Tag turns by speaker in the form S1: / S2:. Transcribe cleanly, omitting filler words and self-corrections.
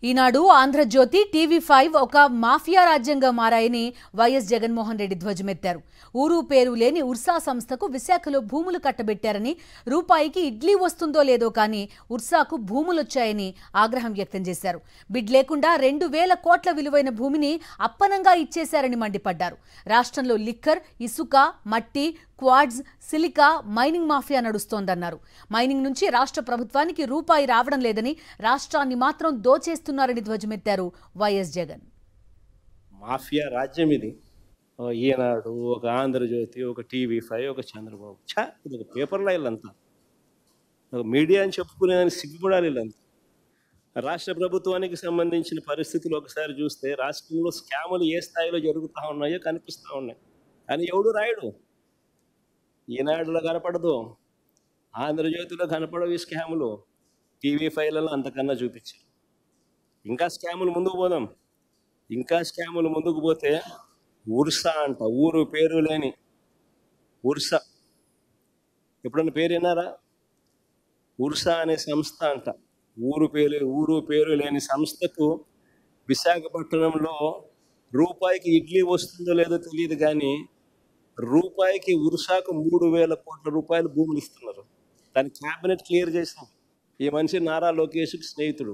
S1: ఈనాడు Andhra Jyothi TV5 ఒక mafia రాజ్యంగా మారాయని వైఎస్ జగన్మోహన్ రెడ్డి ధ్వజమెత్తారు. ఊరు పేరు లేని ఉర్సా సంస్థకు విశాఖలో భూములు కట్టబెట్టారని, రూపాయికి ఇడ్లీ వస్తుందో లేదో కానీ ఉర్సాకు భూములొచ్చాయని ఆగ్రహం వ్యక్తం చేశారు. బిడ్ లేకుండా 2,000 కోట్ల విలువైన భూమిని అప్పనంగా ఇచ్చేశారని మండిపడ్డారు. రాష్ట్రంలో లిక్కర్, ఇసుక, మట్టి, క్వాడ్స్, సిలికా మైనింగ్ మాఫియా నడుస్తోందన్నారు. మైనింగ్ నుంచి రాష్ట్ర ప్రభుత్వానికి రూపాయి రావడం లేదని, రాష్ట్రాన్ని మాత్రం దోచేస్తున్నారని ధ్వజమెత్తారు వైఎస్ జగన్.
S2: మాఫియా రాజ్యం ఇది. ఈనాడు, ఒక ఆంధ్రజ్యోతి, ఒక టీవీ5, ఒక చంద్రబాబు. ఇది ఒక పేపర్లో వీళ్ళంతా, ఒక మీడియా అని చెప్పుకునే సిగ్గుపడాలి వీళ్ళంతా. రాష్ట్ర ప్రభుత్వానికి సంబంధించిన పరిస్థితులు ఒకసారి చూస్తే రాష్ట్రంలో స్కాములు ఏ స్థాయిలో జరుగుతూ ఉన్నాయో కనిపిస్తూ ఉన్నాయి. కానీ ఎవడు రాయడు. ఈనాడులో కనపడదు, ఆంధ్రజ్యోతిలో కనపడవు ఈ స్కాములు. టీవీ5లలో అంతకన్నా చూపించారు. ఇంకా స్కాములు ముందుకు పోదాం. ఇంకా స్కాములు ముందుకు పోతే ఉర్సా అంట, ఊరు పేరు లేని ఉర్సా. ఎప్పుడన్నా పేరు విన్నారా? ఉర్సా అనే సంస్థ అంట. ఊరు పేరు లేని సంస్థకు విశాఖపట్నంలో రూపాయికి ఇడ్లీ వస్తుందో లేదో తెలియదు, కానీ రూపాయికి ఉర్సాకు 3,000 కోట్ల రూపాయలు భూములు ఇస్తున్నారు. దాని క్యాబినెట్ క్లియర్ చేసింది. ఈ మనిషి నారా లోకేష్కి స్నేహితుడు.